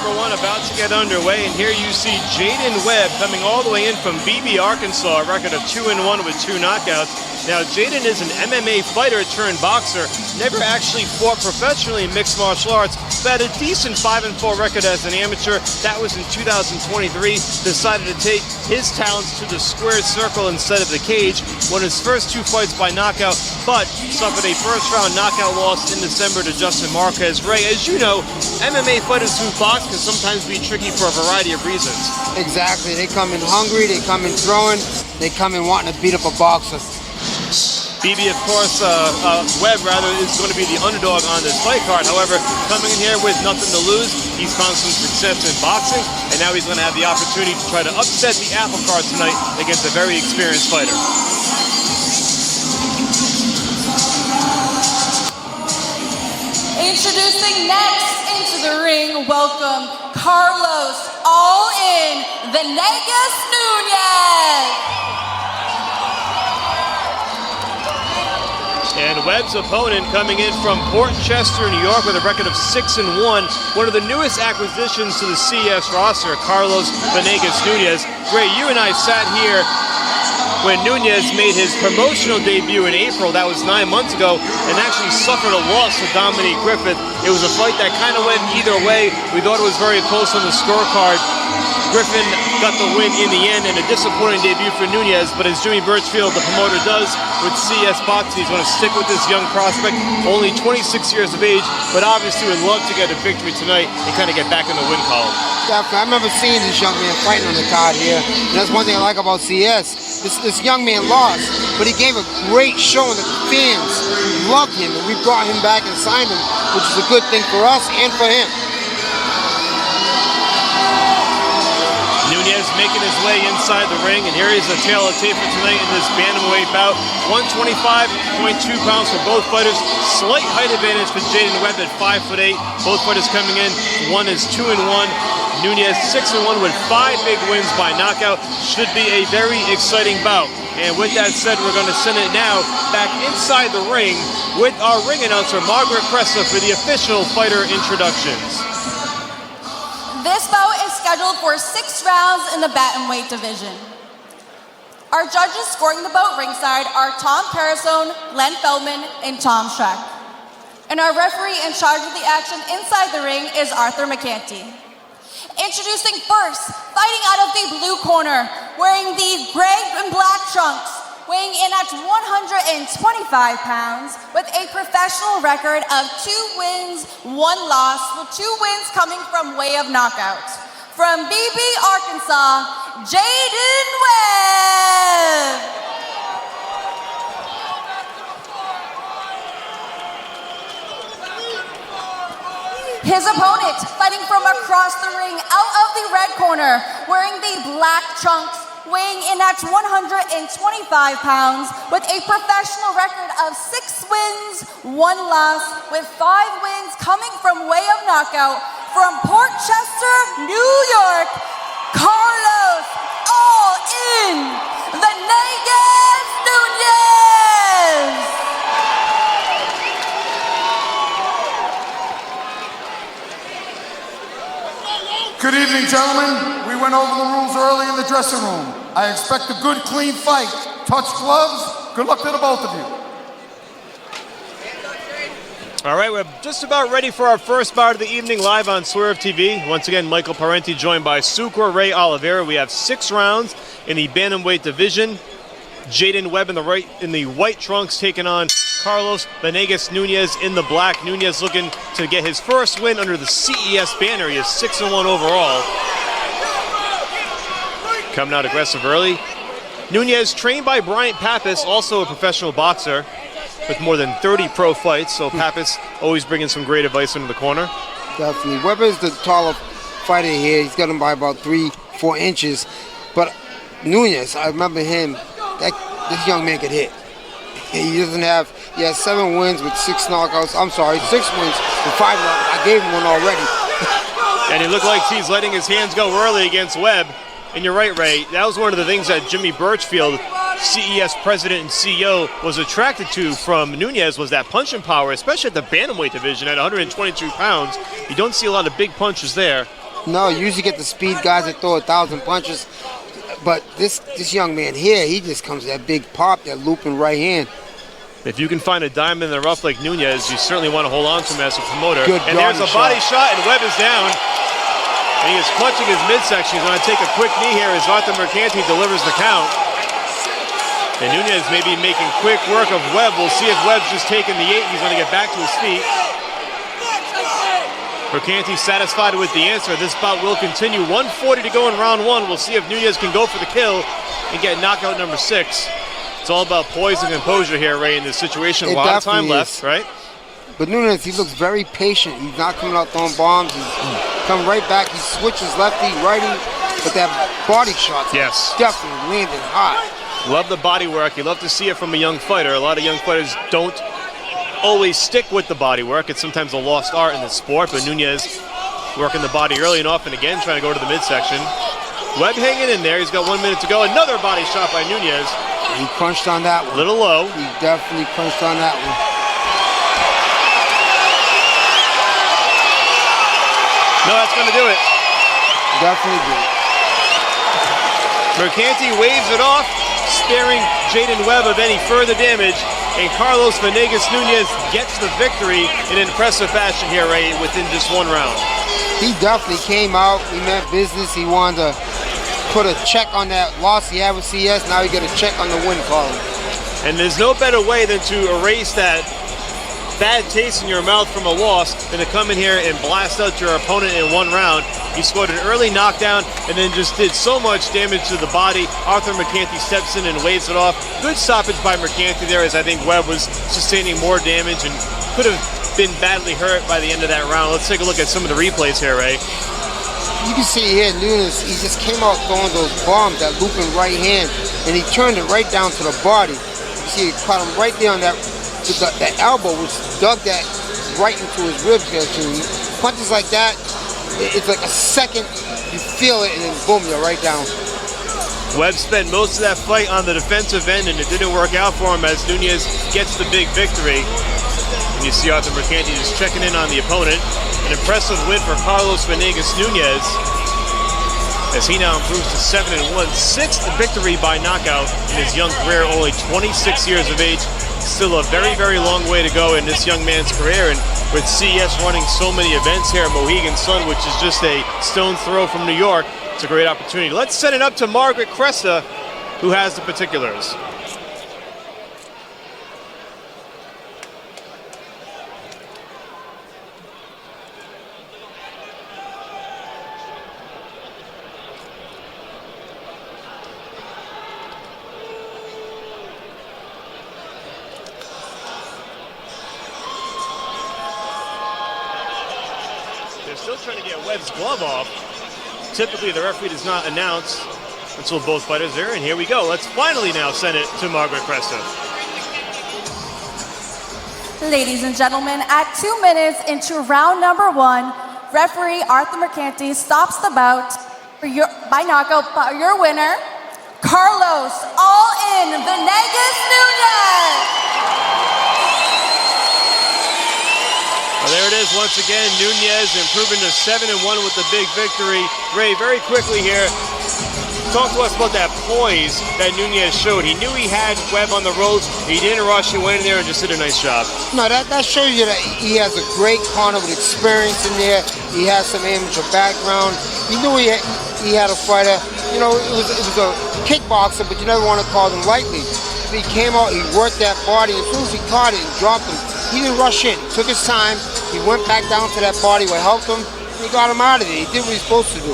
number one about to get underway, and here you see Jaden Webb coming all the way in from Beebe, Arkansas, a record of 2-1 with 2 knockouts. Now, Jaden is an MMA fighter turned boxer, never actually fought professionally in mixed martial arts, but had a decent 5-4 record as an amateur. That was in 2023. Decided to take his talents to the squared circle instead of the cage. Won his first 2 fights by knockout, but suffered a first-round knockout loss in December to Justin Marquez. Ray, as you know, MMA fighters who box can sometimes be tricky for a variety of reasons. Exactly. They come in hungry, they come in throwing, they come in wanting to beat up a boxer. BB, of course, Webb, is going to be the underdog on this fight card. However, coming in here with nothing to lose, he's found some success in boxing, and now he's going to have the opportunity to try to upset the apple cart tonight against a very experienced fighter. Introducing next into the ring, welcome Carlos All In Venegas Nunez. And Webb's opponent coming in from Port Chester, New York with a record of 6-1. One of the newest acquisitions to the CES roster, Carlos Venegas Nunez. Ray, you and I sat here when Nunez made his promotional debut in April, that was 9 months ago, and actually suffered a loss to Dominique Griffith. It was a fight that kind of went either way. We thought it was very close on the scorecard. Griffin got the win in the end, and a disappointing debut for Nunez, but as Jimmy Birchfield, the promoter, does with CES Boxing, he's going to stick with this young prospect, only 26 years of age, but obviously would love to get a victory tonight and kind of get back in the win column. Definitely. I remember seeing this young man fighting on the card here, and that's one thing I like about CES. This young man lost, but he gave a great show, and the fans loved him, and we brought him back and signed him, which is a good thing for us and for him. Nunez making his way inside the ring, and here is a tale of tape for tonight in this bantamweight bout. 125.2 pounds for both fighters. Slight height advantage for Jaden Webb at 5'8". Both fighters coming in. One is 2-1. Nunez 6-1 with 5 big wins by knockout. Should be a very exciting bout. And with that said, we're going to send it now back inside the ring with our ring announcer, Margaret Cressa, for the official fighter introductions. This bout is scheduled for 6 rounds in the bantamweight division. Our judges scoring the bout ringside are Tom Carasone, Len Feldman, and Tom Schreck. And our referee in charge of the action inside the ring is Arthur McCanty. Introducing first, fighting out of the blue corner, wearing the gray and black trunks, weighing in at 125 pounds with a professional record of 2 wins, 1 loss, with 2 wins coming from way of knockout. From Beebe, Arkansas, Jaden Webb. His opponent, fighting from across the ring out of the red corner, wearing the black trunks, weighing in at 125 pounds with a professional record of 6 wins, 1 loss, with 5 wins coming from way of knockout. From Port Chester, New York, Carlos All In Venegas Nunez. Good evening, gentlemen. We went over the rules early in the dressing room. I expect a good, clean fight. Touch gloves. Good luck to the both of you. All right, we're just about ready for our first bout of the evening live on Swerve TV. Once again, Michael Parenti joined by Sucre Ray Oliveira. We have 6 rounds in the bantamweight division. Jaden Webb in the white trunks taking on Carlos Venegas Nunez in the black. Nunez looking to get his first win under the CES banner. He is 6-1 overall. Coming out aggressive early. Nunez, trained by Bryant Pappas, also a professional boxer with more than 30 pro fights. So Pappas always bringing some great advice into the corner. Definitely. Webb is the taller fighter here. He's got him by about 3-4 inches. But Nunez, I remember him, this young man could hit. He has 7 wins with 6 knockouts. I'm sorry, 6 wins with 5 knockouts. I gave him one already. And it looked like he's letting his hands go early against Webb. And you're right, Ray. That was one of the things that Jimmy Birchfield, CES president and CEO, was attracted to from Nunez, was that punching power, especially at the bantamweight division at 122 pounds. You don't see a lot of big punches there. No, you usually get the speed guys that throw 1,000 punches. But this young man here, he just comes with that big pop, that looping right hand. If you can find a diamond in the rough like Nunez, you certainly want to hold on to him as a promoter. Good and there's a body shot, and Webb is down. And he is clutching his midsection. He's going to take a quick knee here as Arthur Mercanti delivers the count. And Nunez may be making quick work of Webb. We'll see if Webb's just taking the 8. He's going to get back to his feet. Mercanti satisfied with the answer. This bout will continue. 1:40 to go in round 1. We'll see if Nunez can go for the kill and get knockout number 6. It's all about poise and composure here, Ray, in this situation. A lot of time left, right? But Nunez, he looks very patient. He's not coming out throwing bombs. He's coming right back. He switches lefty, righty. But that body shot, definitely landing hot. Love the body work. You love to see it from a young fighter. A lot of young fighters don't always stick with the body work. It's sometimes a lost art in the sport, but Nunez working the body early and often again, trying to go to the midsection. Webb hanging in there. He's got 1 minute to go. Another body shot by Nunez. He crunched on that one. A little low. He definitely crunched on that one. No, that's going to do it. Definitely do it. Mercanti waves it off, sparing Jaden Webb of any further damage. And Carlos Venegas Nunez gets the victory in impressive fashion here, Ray, within just 1 round. He definitely came out. He meant business. He wanted to put a check on that loss he had with CES. Now he got a check on the win column. And there's no better way than to erase that bad taste in your mouth from a loss than to come in here and blast out your opponent in 1 round. He scored an early knockdown and then just did so much damage to the body. Arthur Mercanti steps in and waves it off. Good stoppage by Mercanti there, as I think Webb was sustaining more damage and could have been badly hurt by the end of that round. Let's take a look at some of the replays here, Ray. You can see here, Nunez, he just came out throwing those bombs, that looping right hand, and he turned it right down to the body. You see, he caught him right there on that elbow, which dug that right into his ribs there too. Punches like that, it's like a second, you feel it, and then boom, you're right down. Webb spent most of that fight on the defensive end, and it didn't work out for him as Nunez gets the big victory. And you see Arthur Mercanti just checking in on the opponent. An impressive win for Carlos Venegas Nunez, as he now improves to 7-1, 6th victory by knockout in his young career, only 26 years of age. Still a very, very long way to go in this young man's career, and with CES running so many events here at Mohegan Sun, which is just a stone's throw from New York, it's a great opportunity. Let's send it up to Margaret Cresta, who has the particulars. Still trying to get Webb's glove off. Typically, the referee does not announce until both fighters are, and here we go. Let's finally now send it to Margaret Cresta. Ladies and gentlemen, at 2 minutes into round number 1, referee Arthur Mercanti stops the bout by knockout by your winner, Carlos All-In Venegas Nunez. Well, there it is once again. Nunez improving to 7-1 with the big victory. Ray, very quickly here, talk to us about that poise that Nunez showed. He knew he had Webb on the ropes. He didn't rush. He went in there and just did a nice job. No, that shows you that he has a great corner with experience in there. He has some amateur background. He knew he had a fighter. You know, it was a kickboxer, but you never want to call him lightly. He came out, he worked that body. As soon as he caught it and dropped him, he didn't rush in. He took his time. He went back down to that body where it helped him, and he got him out of there. He did what he's supposed to do.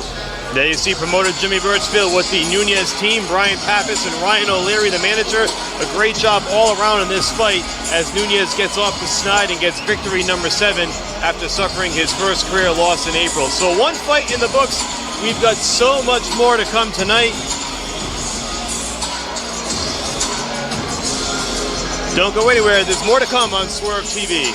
There you see promoter Jimmy Birchfield with the Nunez team, Brian Pappas and Ryan O'Leary, the manager. A great job all around in this fight as Nunez gets off the snide and gets victory number 7 after suffering his first career loss in April. So 1 fight in the books. We've got so much more to come tonight. Don't go anywhere. There's more to come on Swerve TV.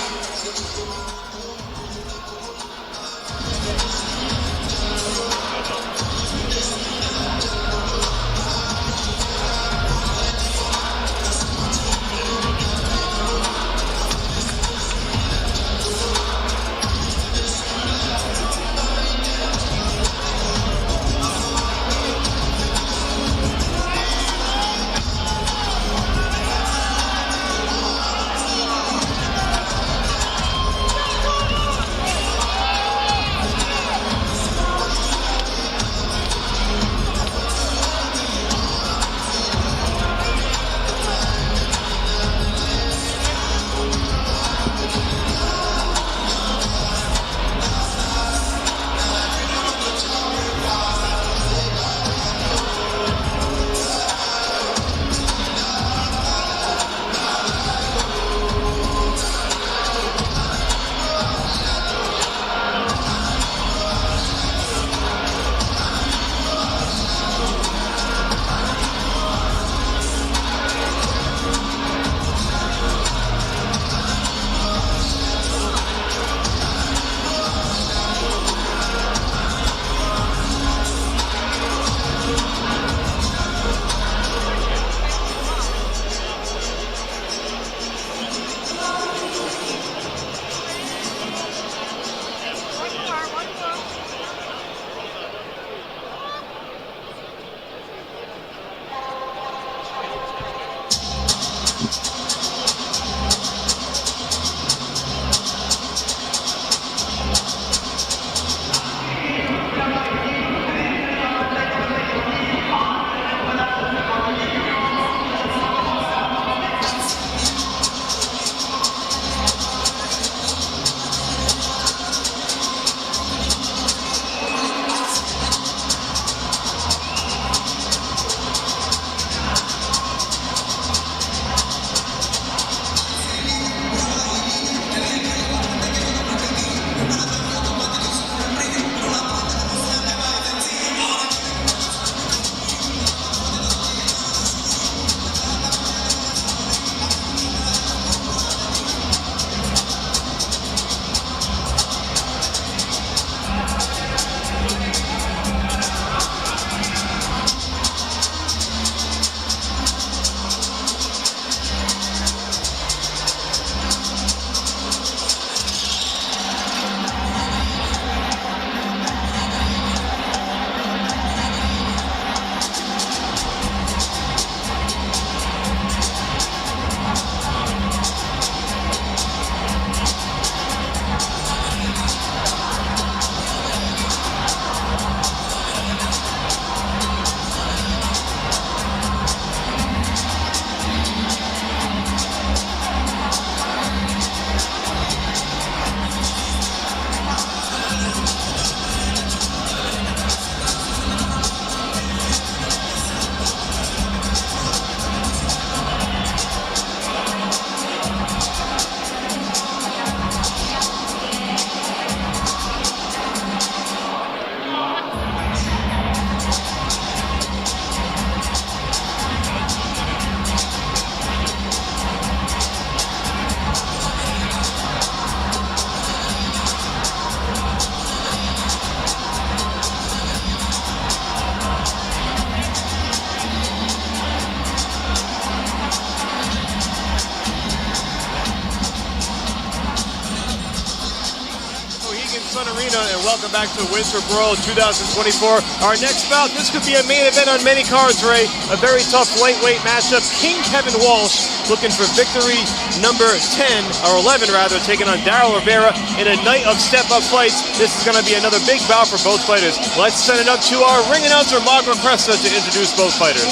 Sun Arena, and welcome back to Winthrop World 2024. Our next bout, this could be a main event on many cards, Ray. A very tough lightweight matchup. King Kevin Walsh looking for victory number 10, or 11 rather, taking on Darryl Rivera in a night of step-up fights. This is going to be another big bout for both fighters. Let's send it up to our ring announcer, Margaret Cressa, to introduce both fighters.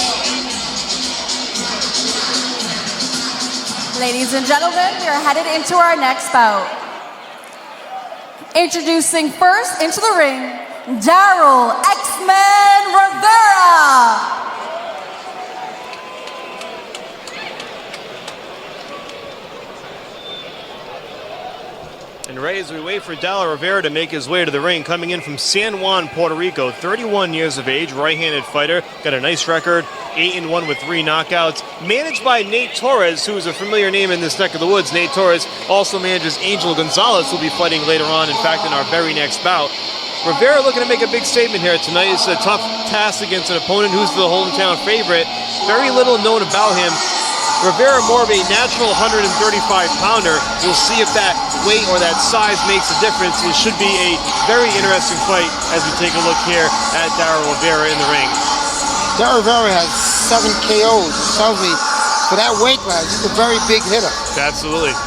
Ladies and gentlemen, we are headed into our next bout. Introducing first into the ring, Darryl X-Men Rivera. And Ray, as we wait for Darryl Rivera to make his way to the ring, coming in from San Juan, Puerto Rico, 31 years of age, right-handed fighter, got a nice record, 8-1 with 3 knockouts. Managed by Nate Torres, who is a familiar name in this neck of the woods. Nate Torres also manages Angel Gonzalez, who will be fighting later on, in fact, in our very next bout. Rivera looking to make a big statement here tonight. It's a tough task against an opponent who's the hometown favorite. Very little known about him. Rivera more of a natural 135-pounder. We'll see if that weight or that size makes a difference. It should be a very interesting fight as we take a look here at Darryl Rivera in the ring. Darryl Rivera has 7 KOs. It tells me for that weight class, he's a very big hitter. Absolutely.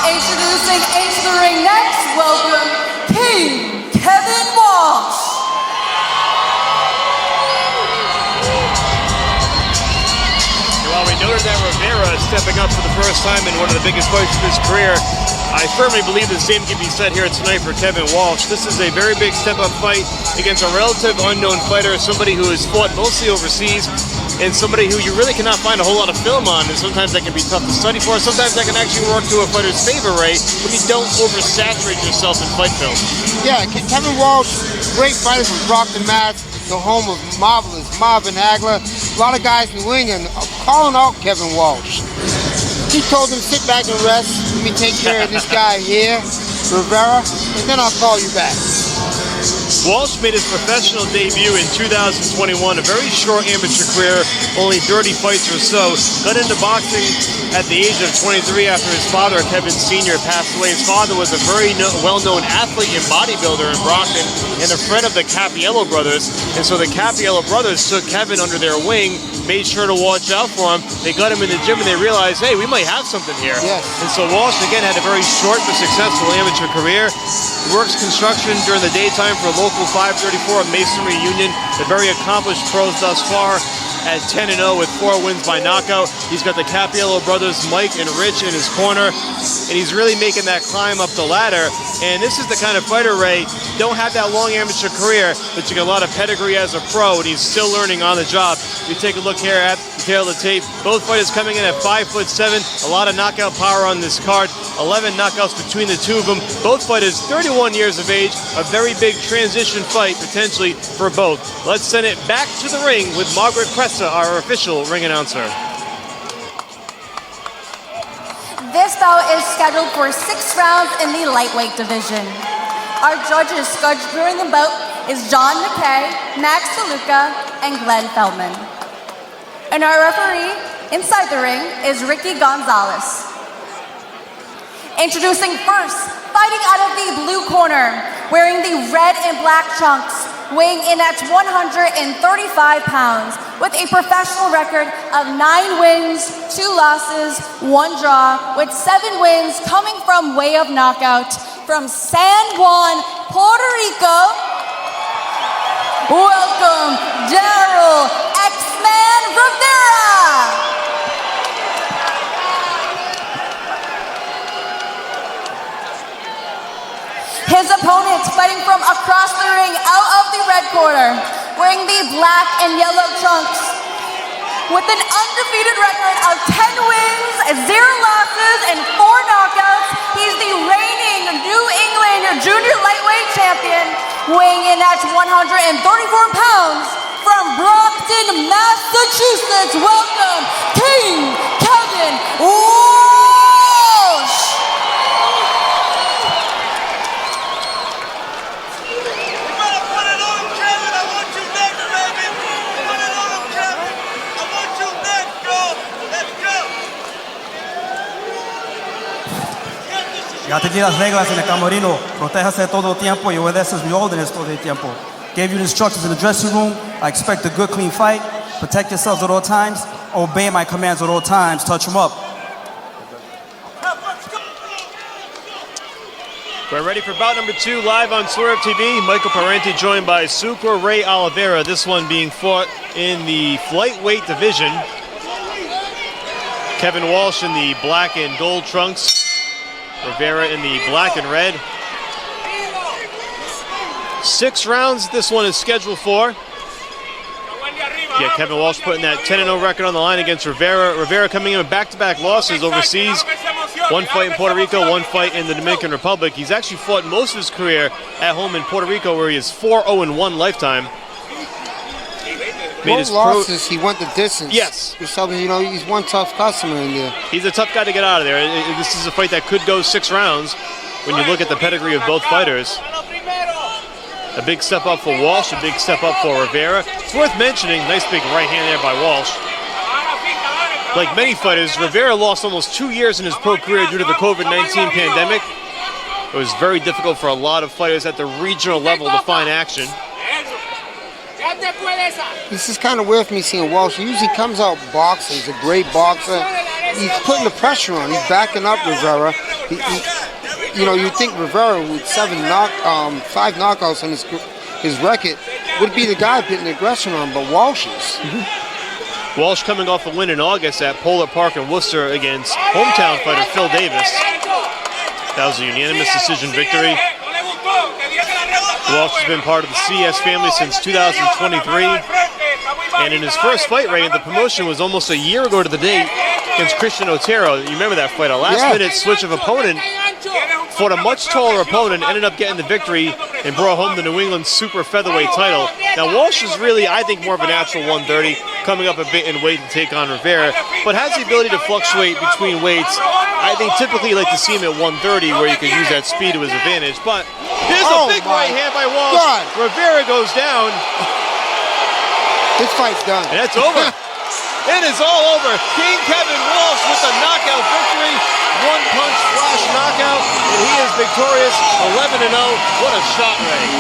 Introducing into the ring next, welcome King Kevin Walsh. While we noted that Rivera is stepping up for the first time in one of the biggest fights of his career, I firmly believe the same can be said here tonight for Kevin Walsh. This is a very big step-up fight against a relative unknown fighter, somebody who has fought mostly overseas, and somebody who you really cannot find a whole lot of film on, and sometimes that can be tough to study for. Sometimes that can actually work to a fighter's favor, Ray, when you don't oversaturate yourself in fight film. Yeah, Kevin Walsh, great fighter from Brockton, Mass., the home of marvelous Marvin Hagler. A lot of guys in England are calling out Kevin Walsh. He told him, sit back and rest. Let me take care of this guy here, Rivera, and then I'll call you back. Walsh made his professional debut in 2021, a very short amateur career, only 30 fights or so. Got into boxing at the age of 23 after his father, Kevin Sr., passed away. His father was a very well-known athlete and bodybuilder in Brockton and a friend of the Capiello brothers. And so the Capiello brothers took Kevin under their wing, made sure to watch out for him. They got him in the gym and they realized, hey, we might have something here. Yes. And so Walsh, again, had a very short but successful amateur career. He works construction during the daytime for a local 534 Masonry Union. The very accomplished pros thus far at 10-0 with 4 wins by knockout. He's got the Capiello brothers, Mike and Rich, in his corner, and he's really making that climb up the ladder. And this is the kind of fighter, Ray, don't have that long amateur career, but you got a lot of pedigree as a pro, and he's still learning on the job. We take a look here at the tail of the tape. Both fighters coming in at 5'7", a lot of knockout power on this card, 11 knockouts between the two of them. Both fighters 31 years of age, a very big transition fight potentially for both. Let's send it back to the ring with Margaret Cressa, our official ring announcer. This bout is scheduled for 6 rounds in the lightweight division. Our judges scheduled during the bout is John McKay, Max DeLuca, and Glenn Feldman. And our referee inside the ring is Ricky Gonzalez. Introducing first, fighting out of the blue corner, wearing the red and black trunks, weighing in at 135 pounds, with a professional record of 9 wins, 2 losses, 1 draw, with 7 wins coming from way of knockout from San Juan, Puerto Rico. Welcome, Darryl X-Man Rivera. His opponent fighting from across the ring out of the red corner, wearing the black and yellow trunks, with an undefeated record of 10 wins, 0 losses, and 4 knockouts. He's the reigning New England Junior Lightweight Champion, weighing in at 134 pounds, from Brockton, Massachusetts. Welcome, King Kevin Walsh. Ya te di las reglas en el camerino. Protéjase todo el tiempo y obedeces mis órdenes todo el tiempo. Gave you the instructions in the dressing room. I expect a good, clean fight. Protect yourselves at all times. Obey my commands at all times. Touch them up. We're ready for bout number 2 live on Swerve TV. Michael Parenti joined by Sucre Ray Oliveira. This one being fought in the flyweight division. Kevin Walsh in the black and gold trunks. Rivera in the black and red. 6 rounds this one is scheduled for. Yeah, Kevin Walsh putting that 10-0 record on the line against Rivera. Rivera coming in with back-to-back losses overseas. 1 fight in Puerto Rico, 1 fight in the Dominican Republic. He's actually fought most of his career at home in Puerto Rico, where he is 4-0-1 lifetime. Both losses, he went the distance. Yes. You know, he's one tough customer in there. He's a tough guy to get out of there. This is a fight that could go 6 rounds when you look at the pedigree of both fighters. A big step up for Walsh, a big step up for Rivera. It's worth mentioning, nice big right hand there by Walsh. Like many fighters, Rivera lost almost 2 years in his pro career due to the COVID-19 pandemic. It was very difficult for a lot of fighters at the regional level to find action. This is kind of weird for me seeing Walsh. He usually comes out boxing. He's a great boxer. He's putting the pressure on. He's backing up Rivera. You know, you'd think Rivera with 5 knockouts on his record would be the guy putting the aggression on, but Walsh is. Walsh coming off a win in August at Polar Park in Worcester against hometown fighter Phil Davis. That was a unanimous decision victory. Walsh has been part of the CES family since 2023. And in his first fight, Ray, the promotion was almost a year ago to the date against Christian Otero. You remember that fight? A last-minute switch of opponent. Fought a much taller opponent, ended up getting the victory, and brought home the New England super featherweight title. Now, Walsh is really, I think, more of a natural 130, coming up a bit in weight to take on Rivera, but has the ability to fluctuate between weights. I think typically you like to see him at 130, where you can use that speed to his advantage. But here's a big right hand by Walsh. God. Rivera goes down. This fight's done. And it's over. It is all over. King Kevin Walsh with a knockout victory. 1-punch flash knockout, and he is victorious, 11-0. What a shot, Ray.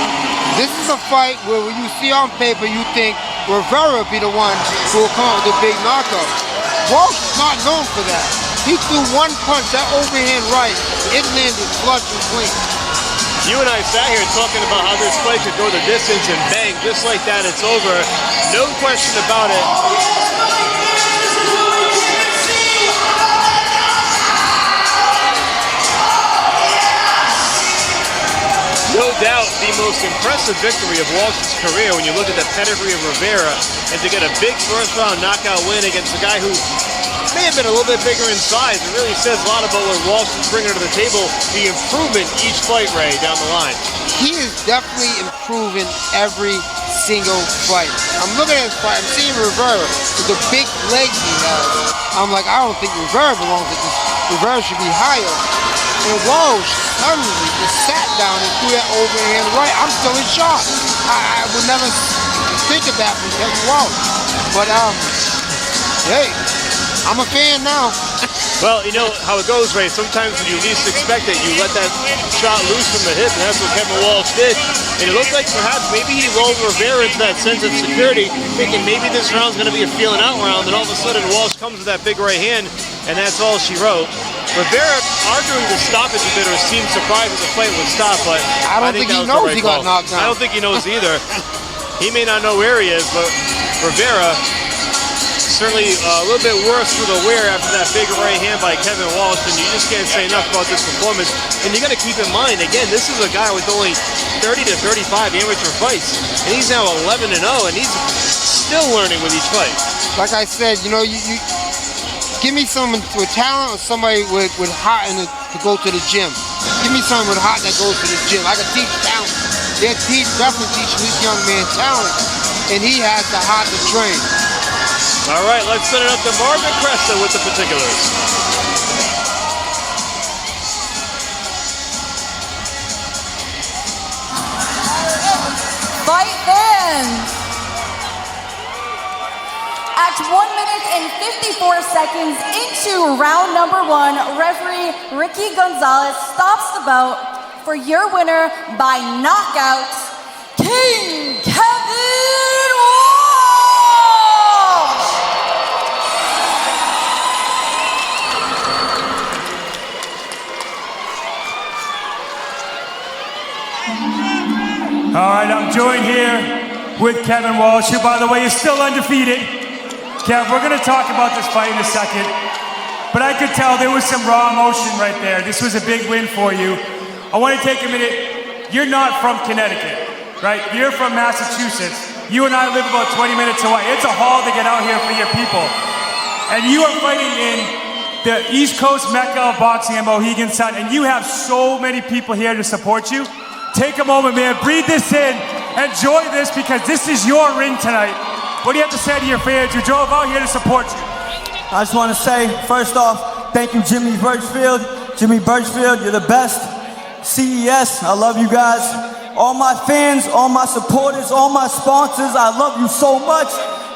This is a fight where when you see on paper, you think Rivera will be the one who will come out with a big knockout. Walsh is not known for that. He threw 1 punch, that overhand right, it landed flush and clean. You and I sat here talking about how this fight could go the distance, and bang, just like that, it's over. No question about it. No doubt the most impressive victory of Walsh's career when you look at the pedigree of Rivera, and to get a big first-round knockout win against a guy who may have been a little bit bigger in size. It really says a lot about what Walsh is bringing to the table, the improvement each fight, Ray, down the line. He is definitely improving every single fight. I'm looking at his fight, I'm seeing Rivera with the big legs he has. I'm like, I don't think Rivera belongs at this. Rivera should be higher. And Walsh suddenly just sat down and threw that overhand right. I'm still in shock. I would never think of that from Kevin Walsh. But, hey, I'm a fan now. Well, you know how it goes, Ray. Sometimes when you least expect it, you let that shot loose from the hip, and that's what Kevin Walsh did. And it looked like perhaps maybe he lulled Rivera into that sense of security, thinking maybe this round's going to be a feeling out round, and all of a sudden Walsh comes with that big right hand, and that's all she wrote. Rivera arguing the stoppage a bit, or seemed surprised that the fight would stop, but I don't think he knows he got knocked down. I don't think he knows either. He may not know where he is, but Rivera certainly a little bit worse for the wear after that big right hand by Kevin Walsh, and you just can't say enough about this performance. And you got to keep in mind, again, this is a guy with only 30 to 35 amateur fights, and he's now 11-0, and he's still learning with each fight. Like I said, you know, you give me someone with talent or somebody with heart to go to the gym. Give me someone with heart that goes to the gym. I can teach talent. They're definitely teaching this young man talent, and he has the heart to train. All right, let's send it up to Marvin Cresta with the particulars. Fight fans, At 1 minute and 54 seconds into round number 1, referee Ricky Gonzalez stops the bout for your winner by knockout, King Kevin Walsh! All right, I'm joined here with Kevin Walsh, who, by the way, is still undefeated. Kev, we're going to talk about this fight in a second, but I could tell there was some raw emotion right there. This was a big win for you. I want to take a minute. You're not from Connecticut, right? You're from Massachusetts. You and I live about 20 minutes away. It's a haul to get out here for your people. And you are fighting in the East Coast Mecca of boxing in Mohegan Sun, and you have so many people here to support you. Take a moment, man. Breathe this in. Enjoy this, because this is your ring tonight. What do you have to say to your fans who drove out here to support you? I just want to say, first off, thank you, Jimmy Birchfield. Jimmy Birchfield, you're the best. CES, I love you guys. All my fans, all my supporters, all my sponsors, I love you so much.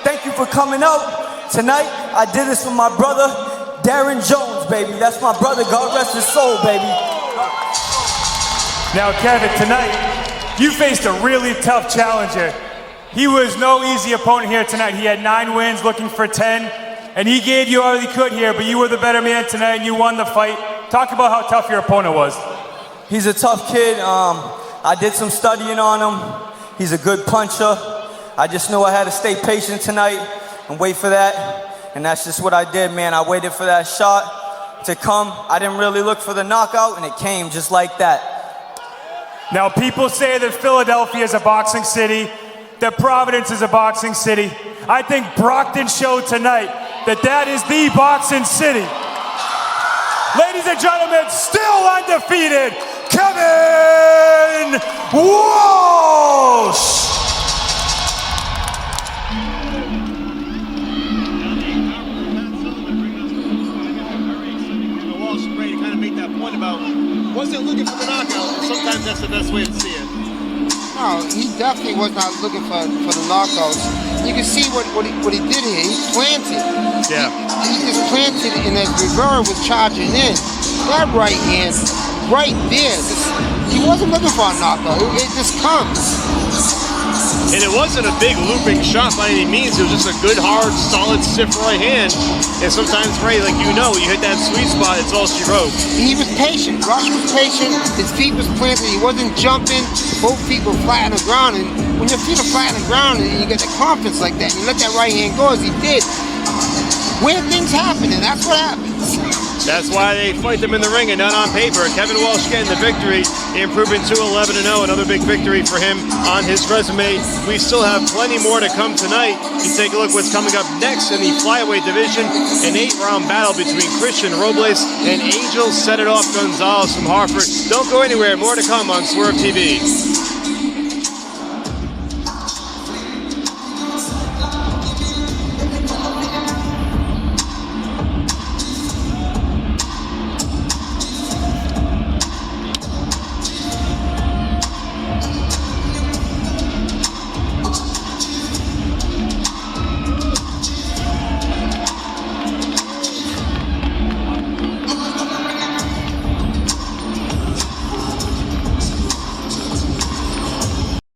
Thank you for coming out. Tonight, I did this for my brother, Darren Jones, baby. That's my brother, God rest his soul, baby. Now, Kevin, tonight, you faced a really tough challenger. He was no easy opponent here tonight. He had 9 wins, looking for 10, and he gave you all he could here, but you were the better man tonight, and you won the fight. Talk about how tough your opponent was. He's a tough kid. I did some studying on him. He's a good puncher. I just knew I had to stay patient tonight and wait for that, and that's just what I did, man. I waited for that shot to come. I didn't really look for the knockout, and it came just like that. Now, people say that Philadelphia is a boxing city, that Providence is a boxing city. I think Brockton showed tonight that that is the boxing city. Ladies and gentlemen, still undefeated, Kevin Walsh! Walsh is ready to kind of make that point about wasn't looking for the knockout, and sometimes that's the best way to see it. No, he definitely was not looking for the knockouts. You can see what he did here. He planted. Yeah. He just planted, and as Rivera was charging in, that right hand right there, he wasn't looking for a knockout. It just comes. And it wasn't a big looping shot by any means. It was just a good, hard, solid, stiff right hand. And sometimes, Ray, like you know, you hit that sweet spot, it's all she wrote. He was patient. Rush was patient. His feet was planted. He wasn't jumping. Both feet were flat on the ground. And when your feet are flat on the ground and you get the confidence like that, and you let that right hand go as he did, weird things happen, and that's what happens. That's why they fight them in the ring and not on paper. Kevin Walsh getting the victory, improving to 11-0. Another big victory for him on his resume. We still have plenty more to come tonight. You take a look what's coming up next in the flyweight division. An 8-round battle between Christian Robles and Angel Set It Off Gonzalez from Hartford. Don't go anywhere. More to come on Swerve TV.